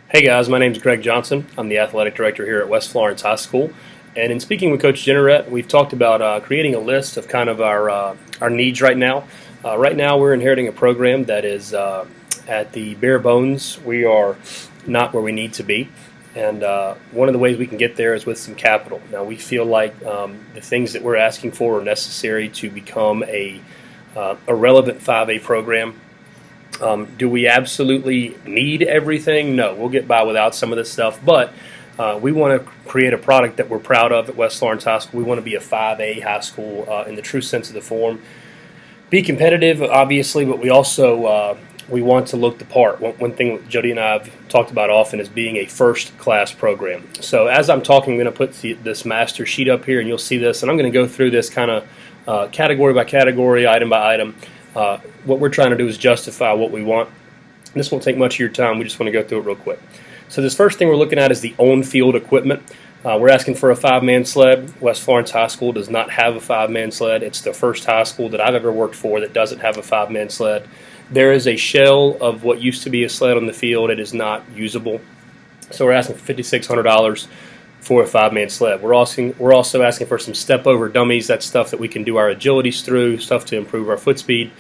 Hey guys, my name is Greg Johnson. I'm the athletic director here at West Florence High School. And in speaking with Coach Jennerette, we've talked about creating a list of kind of our needs right now. Right now, we're inheriting a program that is at the bare bones. We are not where we need to be. And one of the ways we can get there is with some capital. Now, we feel like the things that we're asking for are necessary to become a relevant 5A program. Do we absolutely need everything? No, we'll get by without some of this stuff, but we want to create a product that we're proud of at West Florence High School. We want to be a 5A high school in the true sense of the form. Be competitive, obviously, but we also we want to look the part. One thing Jody and I have talked about often is being a first-class program. So as I'm talking, I'm going to put this master sheet up here, and you'll see this, and I'm going to go through this kind of category by category, item by item. What we're trying to do is justify what we want. This won't take much of your time. We just want to go through it real quick. So this first thing we're looking at is the on-field equipment. We're asking for a 5-man sled. West Florence High School does not have a 5-man sled. It's the first high school that I've ever worked for that doesn't have a 5-man sled. There is a shell of what used to be a sled on the field. It is not usable. So we're asking for $5,600 for a 5-man sled. We're also asking for some step-over dummies. That's stuff that we can do our agilities through, stuff to improve our foot speed.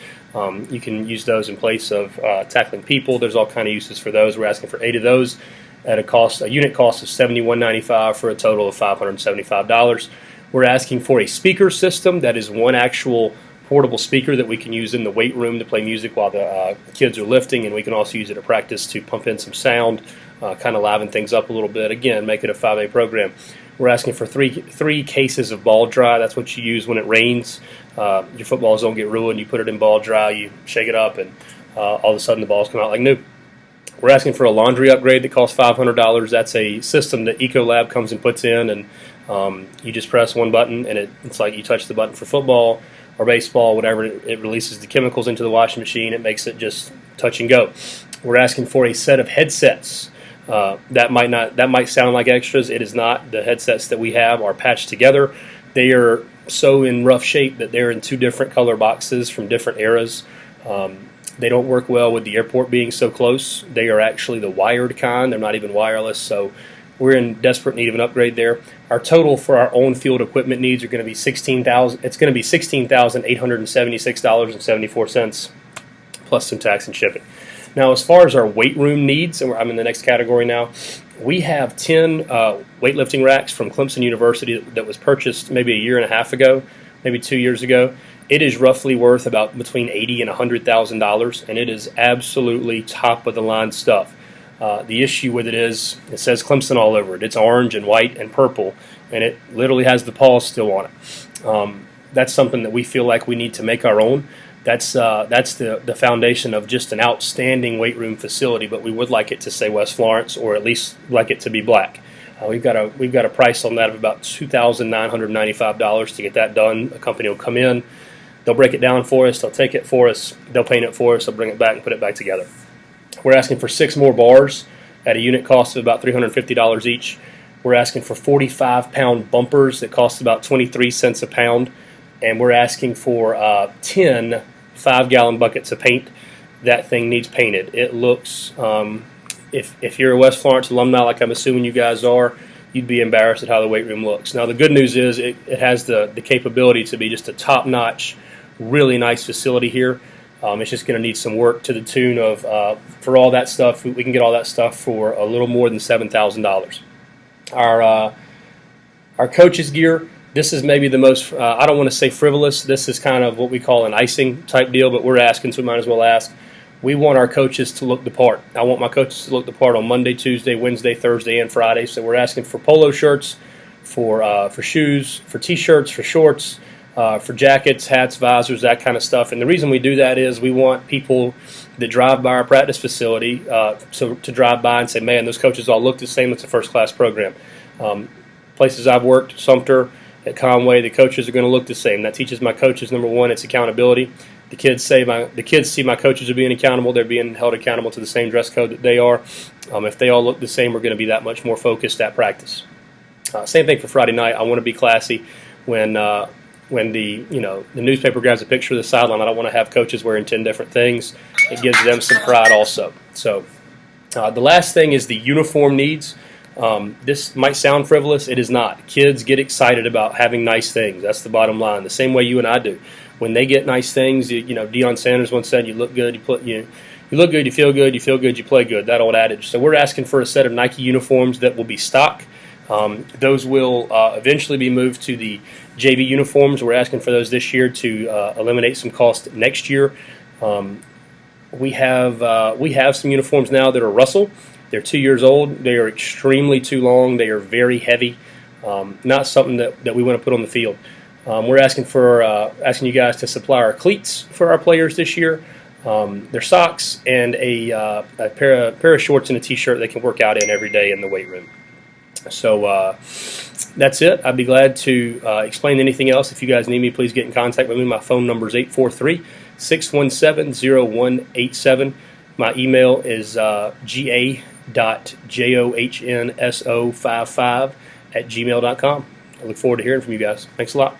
You can use those in place of tackling people. There's all kind of uses for those. We're asking for 8 of those at a unit cost of $71.95 for a total of $575. We're asking for a speaker system that is one actual portable speaker that we can use in the weight room to play music while the kids are lifting, and we can also use it at practice to pump in some sound, kind of liven things up a little bit. Again, make it a 5A program. We're asking for three cases of ball dry. That's what you use when it rains. Your footballs don't get ruined. You put it in ball dry, you shake it up, and all of a sudden the balls come out like new. We're asking for a laundry upgrade that costs $500. That's a system that Ecolab comes and puts in, and you just press one button, and it's like you touch the button for football or baseball, whatever. It releases the chemicals into the washing machine. It makes it just touch and go. We're asking for a set of headsets. That might sound like extras. It is not. The headsets that we have are patched together. They are so in rough shape that they're in 2 different color boxes from different eras. They don't work well with the airport being so close. They are actually the wired kind. They're not even wireless. So we're in desperate need of an upgrade there. Our total for our on-field equipment needs are going to be $16,000. It's going to be $16,876.74 plus some tax and shipping. Now, as far as our weight room needs, and I'm in the next category now, we have 10 weightlifting racks from Clemson University that was purchased maybe a year and a half ago, maybe 2 years ago. It is roughly worth about between $80,000 and $100,000, and it is absolutely top-of-the-line stuff. The issue with it is it says Clemson all over it. It's orange and white and purple, and it literally has the paws still on it. That's something that we feel like we need to make our own. That's the foundation of just an outstanding weight room facility, but we would like it to say West Florence, or at least like it to be black. We've got a price on that of about $2,995 to get that done. A company will come in, they'll break it down for us, they'll take it for us, they'll paint it for us, they'll bring it back and put it back together. We're asking for 6 more bars at a unit cost of about $350 each. We're asking for 45-pound bumpers that cost about 23 cents a pound, and we're asking for 10 5-gallon buckets of paint. That thing needs painted. It looks, if you're a West Florence alumni, like I'm assuming you guys are, you'd be embarrassed at how the weight room looks. Now, the good news is it has the capability to be just a top-notch, really nice facility here. It's just going to need some work to the tune of, for all that stuff, we can get all that stuff for a little more than $7,000. Our coaches' gear, this is maybe the most, I don't want to say frivolous, this is kind of what we call an icing type deal, but we're asking, so we might as well ask. We want our coaches to look the part. I want my coaches to look the part on Monday, Tuesday, Wednesday, Thursday, and Friday. So we're asking for polo shirts, for shoes, for T-shirts, for shorts, for jackets, hats, visors, that kind of stuff. And the reason we do that is we want people that drive by our practice facility to drive by and say, man, those coaches all look the same. It's a first-class program. Places I've worked, Sumter, at Conway, the coaches are going to look the same. That teaches my coaches, number one, it's accountability. The kids see my coaches are being accountable. They're being held accountable to the same dress code that they are. If they all look the same, we're going to be that much more focused at practice. Same thing for Friday night. I want to be classy when the newspaper grabs a picture of the sideline. I don't want to have coaches wearing 10 different things. It gives them some pride also. So The last thing is the uniform needs. This might sound frivolous. It is not. Kids get excited about having nice things. That's the bottom line. The same way you and I do. When they get nice things, Deion Sanders once said, "You look good, you look good, you feel good, you play good." That old adage. So we're asking for a set of Nike uniforms that will be stock. Those will eventually be moved to the JV uniforms. We're asking for those this year to eliminate some cost next year. We have some uniforms now that are Russell. They're 2 years old. They are extremely too long. They are very heavy. Not something that we want to put on the field. We're asking you guys to supply our cleats for our players this year, their socks, and a pair of shorts and a T-shirt they can work out in every day in the weight room. So that's it. I'd be glad to explain anything else. If you guys need me, please get in contact with me. My phone number is 843-617-0187. My email is ga.johnsO55@gmail.com. I look forward to hearing from you guys. Thanks a lot.